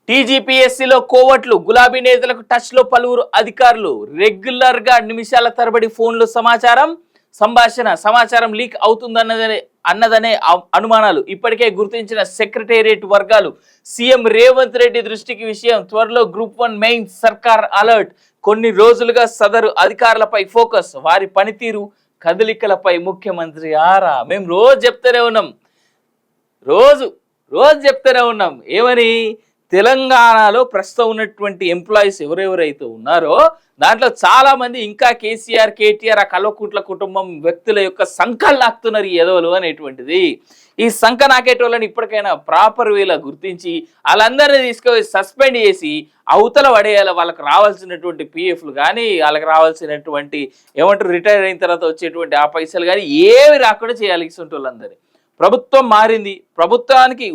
టీజీపీఎస్సీలో కోవట్లు గులాబీ నేతలకు టచ్ లో పలువురు అధికారులు రెగ్యులర్ గా నిమిషాల తరబడి ఫోన్లు సమాచారం లీక్ అవుతుందన్నదనే అనుమానాలు ఇప్పటికే గుర్తించిన సెక్రటేరియట్ వర్గాలు సీఎం రేవంత్ రెడ్డి దృష్టికి విషయం త్వరలో గ్రూప్ 1 మెయిన్స్ సర్కార్ అలర్ట్ కొన్ని రోజులుగా సదరు అధికారులపై ఫోకస్ వారి పనితీరు కదలికలపై ముఖ్యమంత్రి ఆరా మేము రోజు చెప్తూనే ఉన్నాం రోజు చెప్తూనే ఉన్నాం ఏమని తెలంగాణలో ప్రస్తుతం ఉన్నటువంటి ఎంప్లాయీస్ ఎవరెవరైతే ఉన్నారో దాంట్లో చాలా మంది ఇంకా కేసీఆర్ కేటీఆర్ ఆ కల్వకుంట్ల కుటుంబం వ్యక్తుల యొక్క సంకలు నాకుతున్నారు ఈ ఎదవలు అనేటువంటిది. ఈ సంఖ నాకేటోళ్ళని ఇప్పటికైనా ప్రాపర్ వేలా గుర్తించి వాళ్ళందరినీ తీసుకొని సస్పెండ్ చేసి అవతల పడేయాలి. వాళ్ళకి రావాల్సినటువంటి పిఎఫ్లు కానీ వాళ్ళకి రావాల్సినటువంటి ఏమంటారు రిటైర్ అయిన తర్వాత వచ్చేటువంటి ఆ పైసలు కానీ ఏవి రాకుండా చేయాలి. ఇటువంటి వాళ్ళందరినీ ప్రభుత్వం మారింది,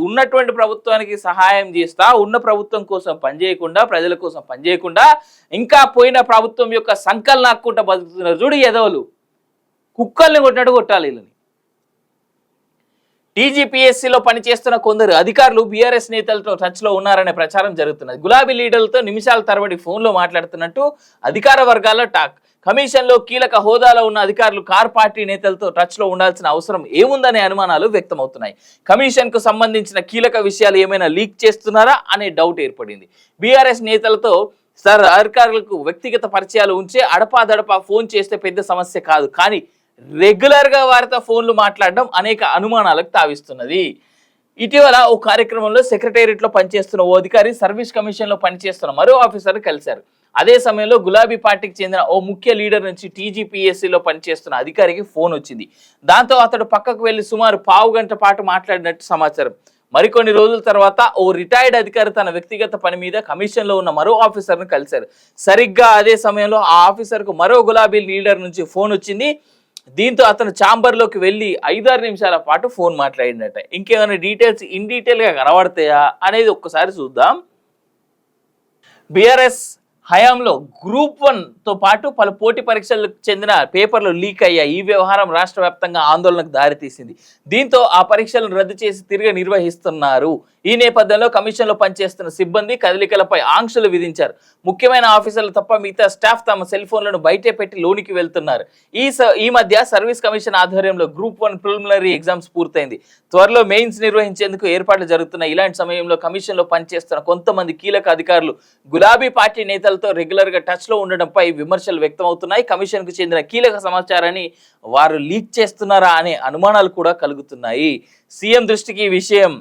ఉన్నటువంటి ప్రభుత్వానికి సహాయం చేస్తా ఉన్న ప్రభుత్వం కోసం పనిచేయకుండా ప్రజల కోసం పనిచేయకుండా ఇంకా పోయిన ప్రభుత్వం యొక్క సంకల్ నాక్కుంటా బతుకుతున్నారు చూడు ఎదవలు. కుక్కల్ని కొట్టినట్టు కొట్టాలి వీళ్ళని. టీజీపీఎస్సీలో పనిచేస్తున్న కొందరు అధికారులు బీఆర్ఎస్ నేతలతో టచ్లో ఉన్నారనే ప్రచారం జరుగుతున్నది. గులాబీ లీడర్లతో నిమిషాల తరబడి ఫోన్లో మాట్లాడుతున్నట్టు అధికార వర్గాల్లో టాక్. కమిషన్లో కీలక హోదాలో ఉన్న అధికారులు కార్ పార్టీ నేతలతో టచ్లో ఉండాల్సిన అవసరం ఏముందనే అనుమానాలు వ్యక్తమవుతున్నాయి. కమిషన్కు సంబంధించిన కీలక విషయాలు ఏమైనా లీక్ చేస్తున్నారా అనే డౌట్ ఏర్పడింది. బీఆర్ఎస్ నేతలతో అధికారులకు వ్యక్తిగత పరిచయాలు ఉంచే అడపాదడపా ఫోన్ చేస్తే పెద్ద సమస్య కాదు, కానీ రెగ్యులర్గా వారితో ఫోన్లు మాట్లాడడం అనేక అనుమానాలకు తావిస్తున్నది. ఇటీవల ఓ కార్యక్రమంలో సెక్రటేరియట్లో పనిచేస్తున్న ఓ అధికారి సర్వీస్ కమిషన్లో పనిచేస్తున్న మరో ఆఫీసర్ కలిశారు. అదే సమయంలో గులాబీ పార్టీకి చెందిన ఓ ముఖ్య లీడర్ నుంచి టీజీపీఎస్సీలో పనిచేస్తున్న అధికారికి ఫోన్ వచ్చింది. దాంతో అతడు పక్కకు వెళ్లి సుమారు పావు గంట పాటు మాట్లాడినట్టు సమాచారం. మరికొన్ని రోజుల తర్వాత ఓ రిటైర్డ్ అధికారి తన వ్యక్తిగత పని మీద కమిషన్లో ఉన్న మరో ఆఫీసర్ను కలిశారు. సరిగ్గా అదే సమయంలో ఆ ఆఫీసర్కు మరో గులాబీ లీడర్ నుంచి ఫోన్ వచ్చింది. దీంతో అతను ఛాంబర్లోకి వెళ్ళి 5-6 నిమిషాల పాటు ఫోన్ మాట్లాడినట్ట. ఇంకేమైనా డీటెయిల్స్ ఇన్ డీటెయిల్గా కనబడతాయా అనేది ఒక్కసారి చూద్దాం. బీఆర్ఎస్ హయాంలో గ్రూప్ 1తో పాటు పలు పోటీ పరీక్షలకు చెందిన పేపర్లు లీక్ అయ్యాయి. ఈ వ్యవహారం రాష్ట్ర వ్యాప్తంగా ఆందోళనకు దారితీసింది. దీంతో ఆ పరీక్షలను రద్దు చేసి తిరిగి నిర్వహిస్తున్నారు. ఈ నేపథ్యంలో కమిషన్లో పనిచేస్తున్న సిబ్బంది కదలికలపై ఆంక్షలు విధించారు. ముఖ్యమైన ఆఫీసర్లు తప్ప మిగతా స్టాఫ్ తమ సెల్ ఫోన్లను బయటే పెట్టి లోనికి వెళ్తున్నారు. ఈ మధ్య సర్వీస్ కమిషన్ ఆధ్వర్యంలో గ్రూప్ 1 ప్రిలిమినరీ ఎగ్జామ్స్ పూర్తయింది. త్వరలో మెయిన్స్ నిర్వహించేందుకు ఏర్పాట్లు జరుగుతున్నాయి. ఇలాంటి సమయంలో కమిషన్లో పనిచేస్తున్న కొంతమంది కీలక అధికారులు గులాబీ పార్టీ నేతలతో రెగ్యులర్ గా టచ్ లో ఉండడంపై విమర్శలు వ్యక్తమవుతున్నాయి. కమిషన్ కు చెందిన కీలక సమాచారాన్ని వారు లీక్ చేస్తున్నారా అనే అనుమానాలు కూడా కలుగుతున్నాయి. సీఎం దృష్టికి ఈ విషయం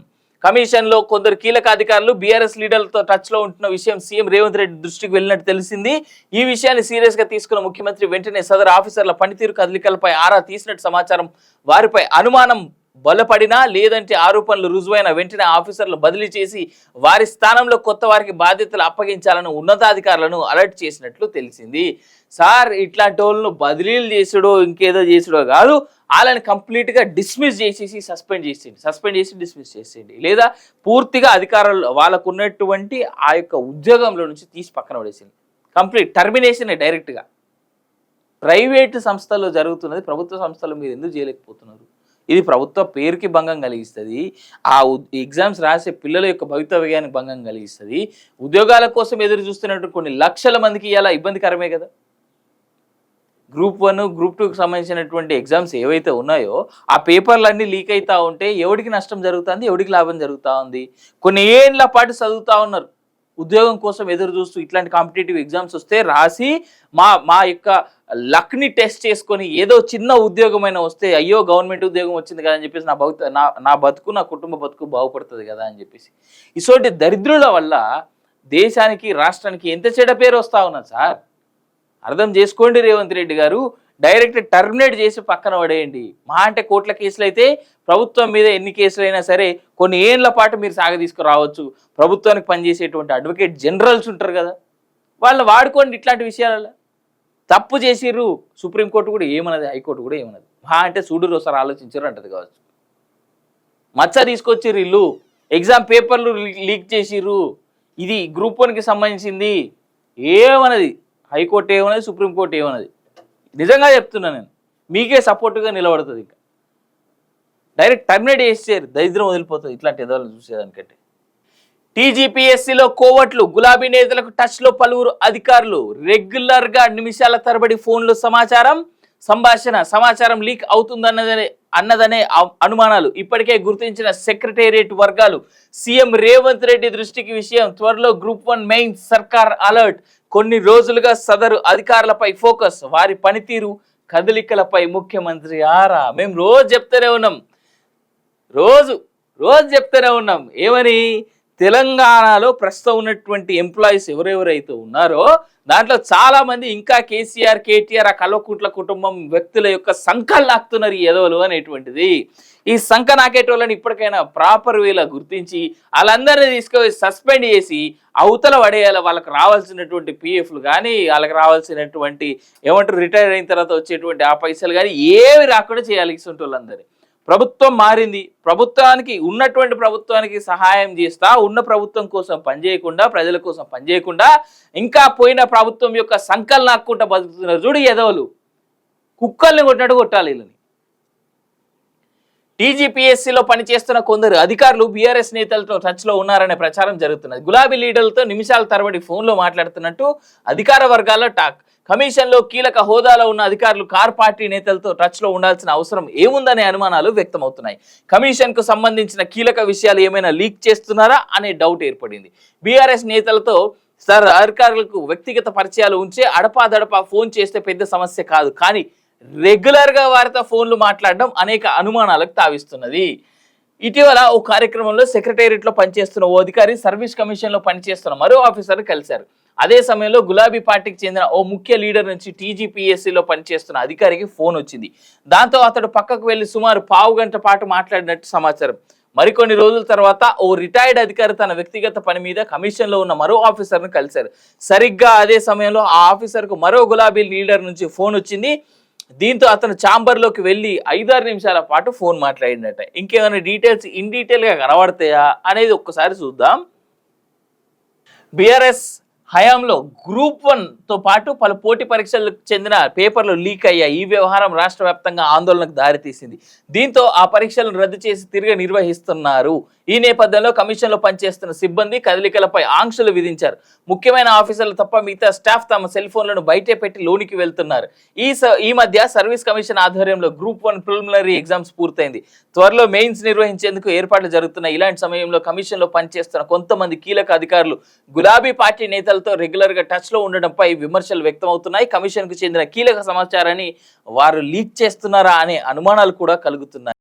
కమిషన్ లో కొందరు కీలక అధికారులు బీఆర్ఎస్ లీడర్లతో టచ్ లో ఉంటున్న విషయం సీఎం రేవంత్ రెడ్డి దృష్టికి వెళ్ళినట్టు తెలిసింది. ఈ విషయాన్ని సీరియస్ గా తీసుకున్న ముఖ్యమంత్రి వెంటనే సదరు ఆఫీసర్ల పనితీరు కదలికలపై ఆరా తీసినట్టు సమాచారం. వారిపై అనుమానం బలపడినా లేదంటే ఆరోపణలు రుజువైన వెంటనే ఆఫీసర్లు బదిలీ చేసి వారి స్థానంలో కొత్త వారికి బాధ్యతలు అప్పగించాలని ఉన్నతాధికారులను అలర్ట్ చేసినట్లు తెలిసింది. సార్ ఇట్లాంటి వాళ్ళను బదిలీలు చేసుడో ఇంకేదో చేసుడో కాదు, వాళ్ళని కంప్లీట్గా డిస్మిస్ చేసేసి సస్పెండ్ చేసి డిస్మిస్ చేసేయండి, లేదా పూర్తిగా అధికారులు వాళ్ళకు ఉన్నటువంటి ఆ యొక్క ఉద్యోగంలో నుంచి తీసి పక్కన పడేసింది. కంప్లీట్ టర్మినేషన్ డైరెక్ట్గా. ప్రైవేటు సంస్థల్లో జరుగుతున్నది ప్రభుత్వ సంస్థలు మీరు ఎందుకు చేయలేకపోతున్నారు? ఇది ప్రభుత్వ పేరుకి భంగం కలిగిస్తుంది. ఆ ఎగ్జామ్స్ రాసే పిల్లల యొక్క భవితవ్యానికి భంగం కలిగిస్తుంది. ఉద్యోగాల కోసం ఎదురు చూస్తున్నట్టు కొన్ని లక్షల మందికి ఇలా ఇబ్బందికరమే కదా. గ్రూప్ 1 గ్రూప్ 2కి సంబంధించినటువంటి ఎగ్జామ్స్ ఏవైతే ఉన్నాయో ఆ పేపర్లన్నీ లీక్ అవుతూ ఉంటే ఎవడికి నష్టం జరుగుతుంది, ఎవడికి లాభం జరుగుతూ ఉంది? కొన్ని ఏళ్ళ పాటు చదువుతూ ఉన్నారు ఉద్యోగం కోసం ఎదురు చూస్తూ. ఇట్లాంటి కాంపిటేటివ్ ఎగ్జామ్స్ వస్తే రాసి మా యొక్క లక్ని టెస్ట్ చేసుకొని ఏదో చిన్న ఉద్యోగమైనా వస్తే అయ్యో గవర్నమెంట్ ఉద్యోగం వచ్చింది కదా అని చెప్పేసి నా బతుకు నా కుటుంబ బతుకు బాగుపడుతుంది కదా అని చెప్పేసి ఇటువంటి దరిద్రుల వల్ల దేశానికి రాష్ట్రానికి ఎంత చెడ్డ పేరు వస్తూ ఉన్నది సార్. అర్థం చేసుకోండి రేవంత్ రెడ్డి గారు. డైరెక్ట్ టర్మినేట్ చేసి పక్కన పడేయండి. మహా అంటే కోట్ల కేసులు అయితే ప్రభుత్వం మీద ఎన్ని కేసులైనా సరే కొన్ని ఏళ్ల పాటు మీరు సాగ తీసుకురావచ్చు. ప్రభుత్వానికి పనిచేసేటువంటి అడ్వకేట్ జనరల్స్ ఉంటారు కదా, వాళ్ళని వాడుకోండి ఇట్లాంటి విషయాలలో. తప్పు చేసిర్రు సుప్రీంకోర్టు కూడా ఏమన్నది, హైకోర్టు కూడా ఏమన్నది. మహా అంటే చూడురు ఒకసారి ఆలోచించారు అంటది కావచ్చు. మచ్చ తీసుకొచ్చిర్రు ఇల్లు, ఎగ్జామ్ పేపర్లు లీక్ చేసిర్రు, ఇది గ్రూప్ 1కి సంబంధించింది ఏమన్నది, హైకోర్టు ఏమన్నది, సుప్రీంకోర్టు ఏమన్నది. నిజంగా చెప్తున్నా నేను, మీకే సపోర్టుగా నిలబడుతుంది. ఇంకా డైరెక్ట్ టర్మినేట్ చేసేసారు, దరిద్రం వదిలిపోతుంది ఇట్లాంటి ఎదవాళ్ళని చూసేదానికంటే. టీజీపీఎస్సీలో కోవట్లు గులాబీ నేతలకు టచ్ లో పలువురు అధికారులు రెగ్యులర్ గా నిమిషాల తరబడి ఫోన్లు సమాచారం లీక్ అవుతుందన్నదనే అనుమానాలు ఇప్పటికే గుర్తించిన సెక్రటేరియట్ వర్గాలు సీఎం రేవంత్ రెడ్డి దృష్టికి విషయం త్వరలో గ్రూప్ 1 మెయిన్స్ సర్కార్ అలర్ట్ కొన్ని రోజులుగా సదరు అధికారులపై ఫోకస్ వారి పనితీరు కదలికలపై ముఖ్యమంత్రి ఆరా మేము రోజు చెప్తూనే ఉన్నాం రోజు చెప్తూనే ఉన్నాం ఏమని తెలంగాణలో ప్రస్తుతం ఉన్నటువంటి ఎంప్లాయీస్ ఎవరెవరైతే ఉన్నారో దాంట్లో చాలా మంది ఇంకా కేసీఆర్ కేటీఆర్ ఆ కల్వకుంట్ల కుటుంబం వ్యక్తుల యొక్క సంకల్ నాకుతున్నారు ఈ ఎదవలు అనేటువంటిది ఈ సంఖ నాకేటోళ్ళని ఇప్పటికైనా ప్రాపర్ వేలా గుర్తించి వాళ్ళందరినీ తీసుకొని సస్పెండ్ చేసి అవతల పడేయాలి వాళ్ళకి రావాల్సినటువంటి పిఎఫ్లు కానీ వాళ్ళకి రావాల్సినటువంటి ఏమంటారు రిటైర్ అయిన తర్వాత వచ్చేటువంటి ఆ పైసలు కానీ ఏవి రాకుండా చేయాలి వాళ్ళందరినీ ప్రభుత్వం మారింది ఉన్నటువంటి ప్రభుత్వానికి సహాయం చేస్తా ఉన్న ప్రభుత్వం కోసం పనిచేయకుండా ప్రజల కోసం పనిచేయకుండా ఇంకా పోయిన ప్రభుత్వం యొక్క సంకల్ నాక్కుంటా బతుకుతున్నారు చూడు ఎదవలు కుక్కల్ని కొట్టినట్టు కొట్టాలి వీళ్ళని టీజీపీఎస్సీలో పనిచేస్తున్న కొందరు అధికారులు బీఆర్ఎస్ నేతలతో టచ్ లో ఉన్నారనే ప్రచారం జరుగుతున్నది గులాబీ లీడర్లతో నిమిషాల తరబడి ఫోన్లో మాట్లాడుతున్నట్టు అధికార వర్గాల టాక్ కమిషన్లో కీలక హోదాలో ఉన్న అధికారులు కార్ పార్టీ నేతలతో టచ్ లో ఉండాల్సిన అవసరం ఏముందనే అనుమానాలు వ్యక్తమవుతున్నాయి కమిషన్ కు సంబంధించిన కీలక విషయాలు ఏమైనా లీక్ చేస్తున్నారా అనే డౌట్ ఏర్పడింది బీఆర్ఎస్ నేతలతో అధికారులకు వ్యక్తిగత పరిచయాలు ఉంచే అడపాదడపా ఫోన్ చేస్తే పెద్ద సమస్య కాదు కానీ రెగ్యులర్ గా వారితో ఫోన్లు మాట్లాడడం అనేక అనుమానాలకు తావిస్తున్నది ఇటీవల ఓ కార్యక్రమంలో సెక్రటేరియట్ లో పనిచేస్తున్న ఓ అధికారి సర్వీస్ కమిషన్ లో పనిచేస్తున్న మరో ఆఫీసర్ కలిశారు అదే సమయంలో గులాబీ పార్టీకి చెందిన ఓ ముఖ్య లీడర్ నుంచి టీజీపీఎస్సీలో పనిచేస్తున్న అధికారికి ఫోన్ వచ్చింది దాంతో అతడు పక్కకు వెళ్లి సుమారు పావు గంట పాటు మాట్లాడినట్టు సమాచారం మరికొన్ని రోజుల తర్వాత ఓ రిటైర్డ్ అధికారి తన వ్యక్తిగత పని మీద కమిషన్ లో ఉన్న మరో ఆఫీసర్ను కలిశారు సరిగ్గా అదే సమయంలో ఆ ఆఫీసర్ కు మరో గులాబీ లీడర్ నుంచి ఫోన్ వచ్చింది దీంతో అతను ఛాంబర్లోకి వెళ్ళి 5-6 నిమిషాల పాటు ఫోన్ మాట్లాడినట్ట ఇంకేమైనా డీటెయిల్స్ ఇన్ డీటెయిల్గా కనబడతాయా అనేది ఒక్కసారి చూద్దాం బీఆర్ఎస్ హయాంలో గ్రూప్ 1 తో పాటు పలు పోటీ పరీక్షలకు చెందిన పేపర్లు లీక్ అయ్యాయి ఈ వ్యవహారం రాష్ట్ర వ్యాప్తంగా ఆందోళనకు దారితీసింది దీంతో ఆ పరీక్షలను రద్దు చేసి తిరిగి నిర్వహిస్తున్నారు ఈ నేపథ్యంలో కమిషన్లో పనిచేస్తున్న సిబ్బంది కదలికలపై ఆంక్షలు విధించారు ముఖ్యమైన ఆఫీసర్లు తప్ప మిగతా స్టాఫ్ తమ సెల్ ఫోన్లను బయటే పెట్టి లోనికి వెళ్తున్నారు ఈ మధ్య సర్వీస్ కమిషన్ ఆధ్వర్యంలో గ్రూప్ 1 ప్రిలిమినరీ ఎగ్జామ్స్ పూర్తయింది త్వరలో మెయిన్స్ నిర్వహించేందుకు ఏర్పాట్లు జరుగుతున్నాయి ఇలాంటి సమయంలో కమిషన్లో పనిచేస్తున్న కొంతమంది కీలక అధికారులు గులాబీ పార్టీ నేతలతో రెగ్యులర్ గా టచ్ లో ఉండడంపై విమర్శలు వ్యక్తమవుతున్నాయి కమిషన్ కు చెందిన కీలక సమాచారాన్ని వారు లీక్ చేస్తున్నారా అనే అనుమానాలు కూడా కలుగుతున్నాయి